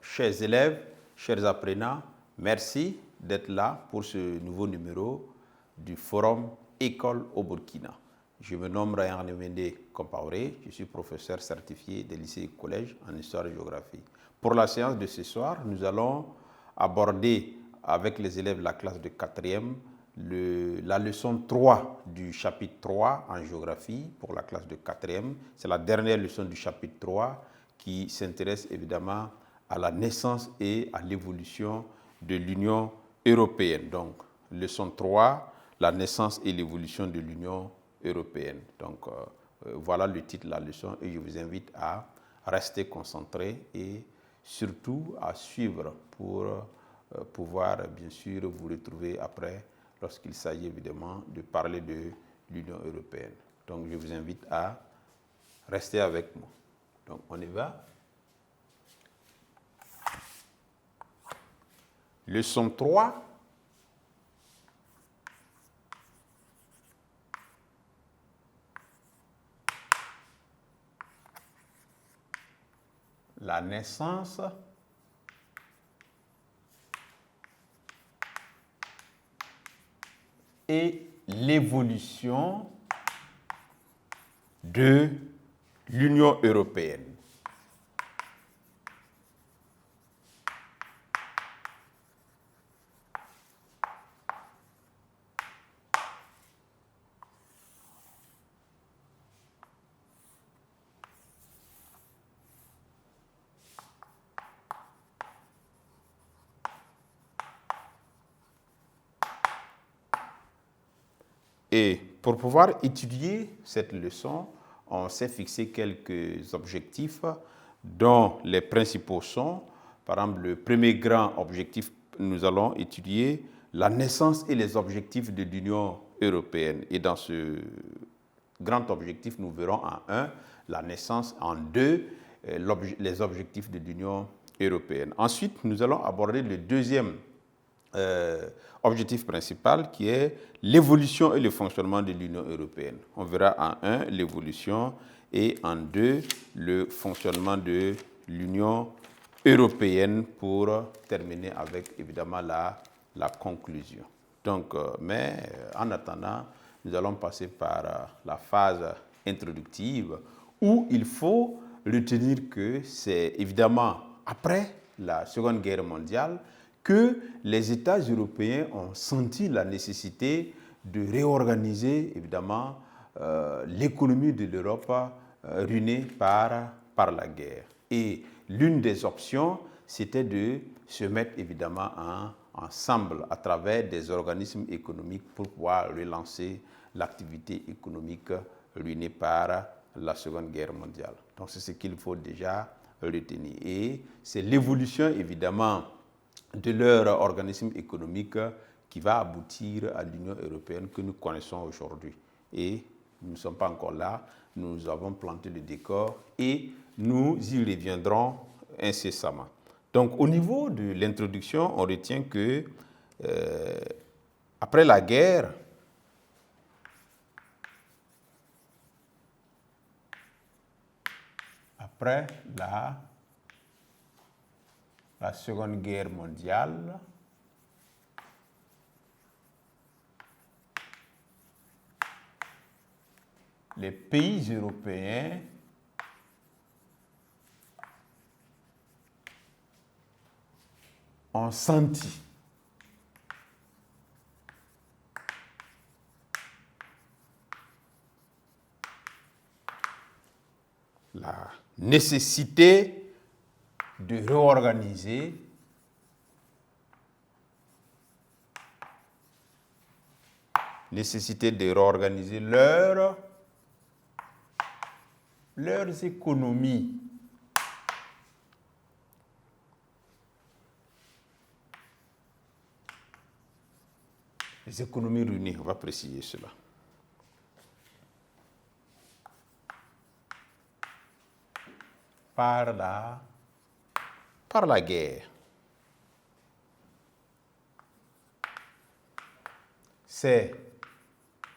chers élèves, chers apprenants, merci d'être là pour ce nouveau numéro du Forum École au Burkina. Je me nomme Ryan Nemende Compaoré, je suis professeur certifié des lycées et collèges en histoire et géographie. Pour la séance de ce soir, nous allons aborder avec les élèves de la classe de 4e la leçon 3 du chapitre 3 en géographie pour la classe de 4e. C'est la dernière leçon du chapitre 3 qui s'intéresse évidemment à la naissance et à l'évolution de l'Union européenne. Donc, leçon 3, la naissance et l'évolution de l'Union européenne. Donc, voilà le titre de la leçon et je vous invite à rester concentré et surtout à suivre pour pouvoir bien sûr vous retrouver après lorsqu'il s'agit évidemment de parler de l'Union européenne. Donc, je vous invite à rester avec moi. Donc, on y va. Leçon 3. La naissance et l'évolution de l'Union européenne. Et pour pouvoir étudier cette leçon, on s'est fixé quelques objectifs dont les principaux sont, par exemple, le premier grand objectif, nous allons étudier la naissance et les objectifs de l'Union européenne. Et dans ce grand objectif, nous verrons en 1 la naissance, en 2 les objectifs de l'Union européenne. Ensuite, nous allons aborder le deuxième objectif principal qui est l'évolution et le fonctionnement de l'Union européenne. On verra en 1 l'évolution et en 2 le fonctionnement de l'Union européenne pour terminer avec évidemment la conclusion. Donc, mais en attendant, nous allons passer par la phase introductive où il faut retenir que c'est évidemment après la Seconde Guerre mondiale que les États européens ont senti la nécessité de réorganiser évidemment l'économie de l'Europe ruinée par la guerre. Et l'une des options, c'était de se mettre évidemment ensemble à travers des organismes économiques pour pouvoir relancer l'activité économique ruinée par la Seconde Guerre mondiale. Donc c'est ce qu'il faut déjà retenir. Et c'est l'évolution évidemment de leur organisme économique qui va aboutir à l'Union européenne que nous connaissons aujourd'hui. Et nous ne sommes pas encore là, nous avons planté le décor et nous y reviendrons incessamment. Donc au niveau de l'introduction, on retient que après la guerre, après la Seconde Guerre mondiale, les pays européens ont senti la nécessité de réorganiser leurs économies. Les économies ruinées, on va préciser cela. Par la guerre. C'est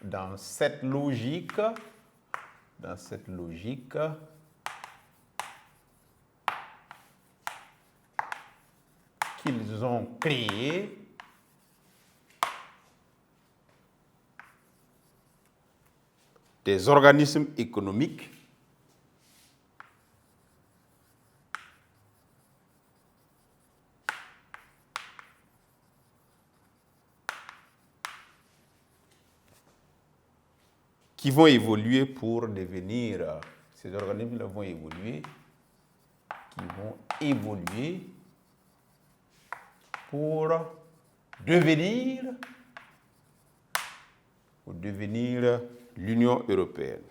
dans cette logique qu'ils ont créé des organismes économiques qui vont évoluer pour devenir, ces organismes-là vont évoluer, qui vont évoluer pour devenir l'Union européenne.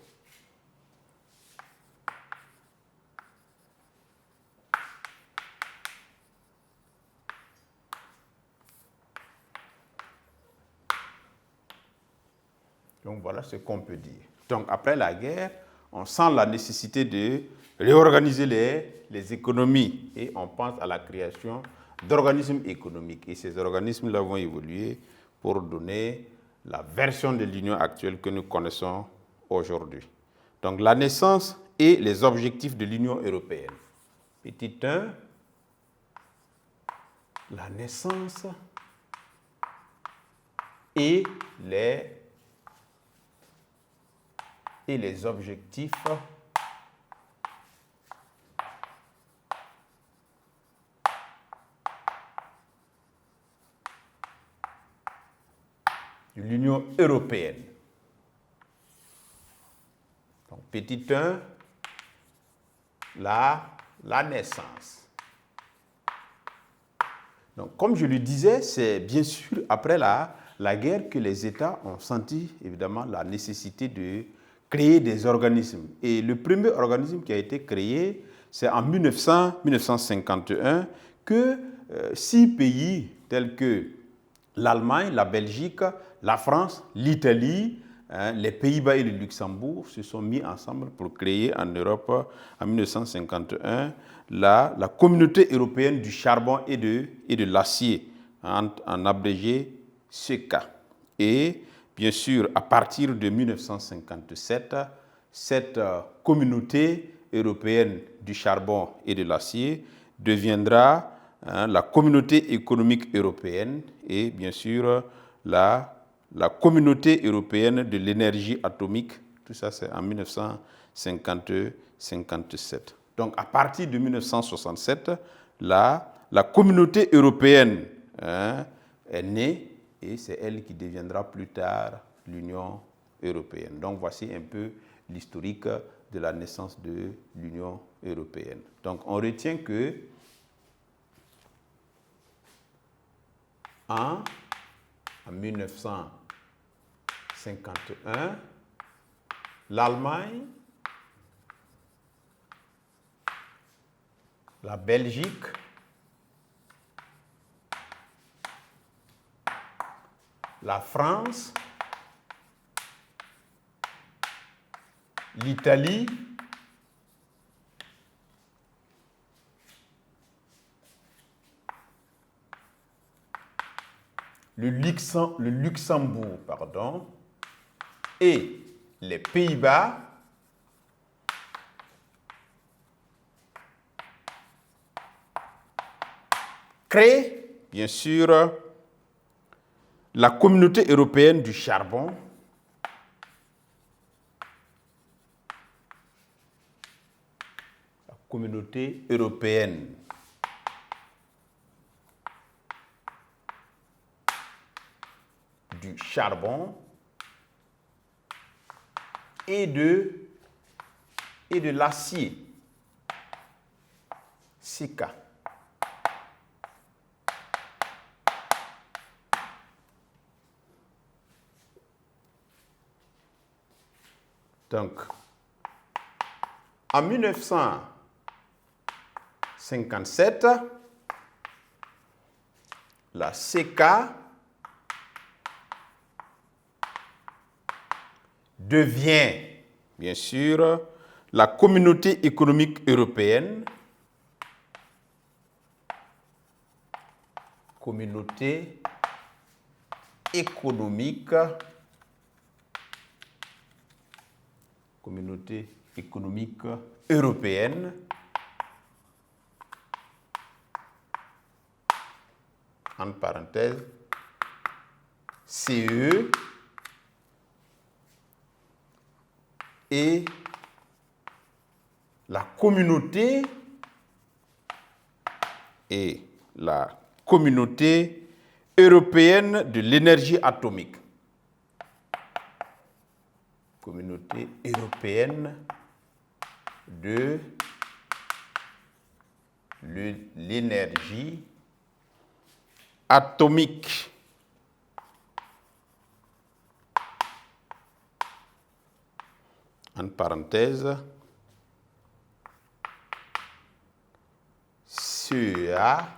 Donc voilà ce qu'on peut dire. Donc après la guerre, on sent la nécessité de réorganiser les économies et on pense à la création d'organismes économiques. Et ces organismes-là vont évoluer pour donner la version de l'Union actuelle que nous connaissons aujourd'hui. Donc la naissance et les objectifs de l'Union européenne. Petit 1, la naissance et les objectifs de l'Union européenne. Donc, petit 1, la naissance. Donc, comme je le disais, c'est bien sûr après la guerre que les États ont senti évidemment la nécessité de créer des organismes. Et le premier organisme qui a été créé, c'est en 1951 que 6 pays tels que l'Allemagne, la Belgique, la France, l'Italie, les Pays-Bas et le Luxembourg se sont mis ensemble pour créer en Europe, en 1951, la communauté européenne du charbon et de l'acier, en abrégé CECA. Et bien sûr, à partir de 1957, cette communauté européenne du charbon et de l'acier deviendra la communauté économique européenne et bien sûr la communauté européenne de l'énergie atomique. Tout ça, c'est en 1957. Donc, à partir de 1967, la communauté européenne est née et c'est elle qui deviendra plus tard l'Union européenne. Donc, voici un peu l'historique de la naissance de l'Union européenne. Donc, on retient que en 1951, l'Allemagne, la Belgique, la France, l'Italie, le Luxembourg, et les Pays-Bas créent, bien sûr, la communauté européenne du charbon, la communauté européenne du charbon et de l'acier, CECA. Donc, en 1957, la CECA devient, bien sûr, la communauté économique européenne, communauté économique européenne, entre parenthèses, CE et la communauté européenne de l'énergie atomique. Communauté européenne de l'énergie atomique. Entre parenthèses, CEA,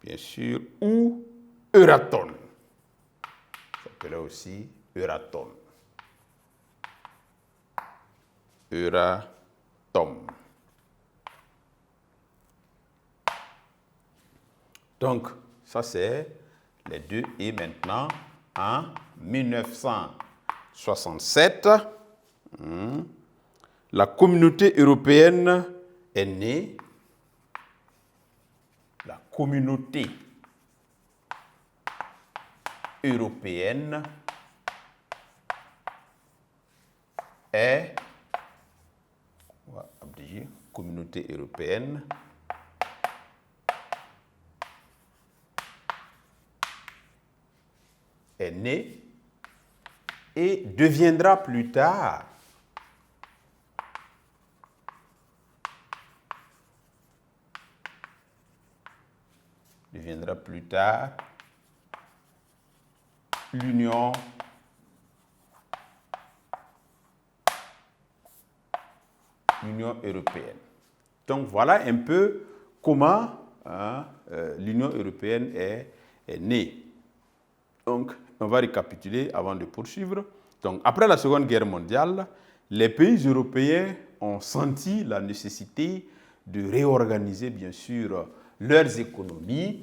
bien sûr, ou Euratom. Ça s'appelle aussi Euratom. Euratom. Donc, ça c'est les deux. Et maintenant, en 1967, la communauté européenne est née. La communauté européenne est, on va abréger, communauté européenne est née et deviendra plus tard l'Union européenne. Donc voilà un peu comment l'Union européenne est née. Donc on va récapituler avant de poursuivre. Donc après la Seconde Guerre mondiale, les pays européens ont senti la nécessité de réorganiser bien sûr leurs économies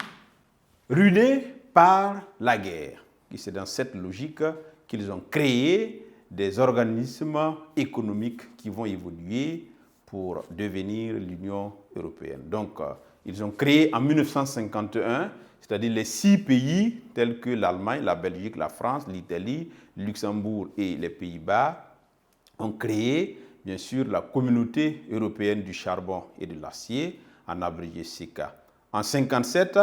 ruinées par la guerre. Et c'est dans cette logique qu'ils ont créé des organismes économiques qui vont évoluer pour devenir l'Union européenne. Donc, ils ont créé en 1951, c'est-à-dire les 6 pays tels que l'Allemagne, la Belgique, la France, l'Italie, le Luxembourg et les Pays-Bas, ont créé, bien sûr, la Communauté européenne du charbon et de l'acier, en abrégé CECA. En 1957,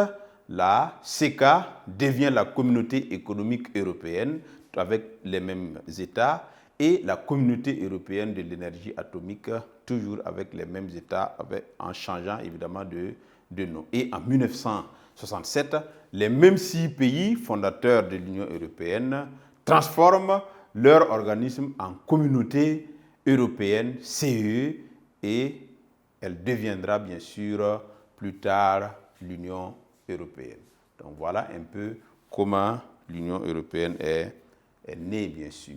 la CECA devient la Communauté économique européenne avec les mêmes États et la Communauté européenne de l'énergie atomique, toujours avec les mêmes États, en changeant évidemment de nom. Et en 1967, les mêmes 6 pays fondateurs de l'Union européenne transforment leur organisme en Communauté européenne, CE, et elle deviendra bien sûr plus tard l'Union européenne. Donc voilà un peu comment l'Union européenne est née, bien sûr.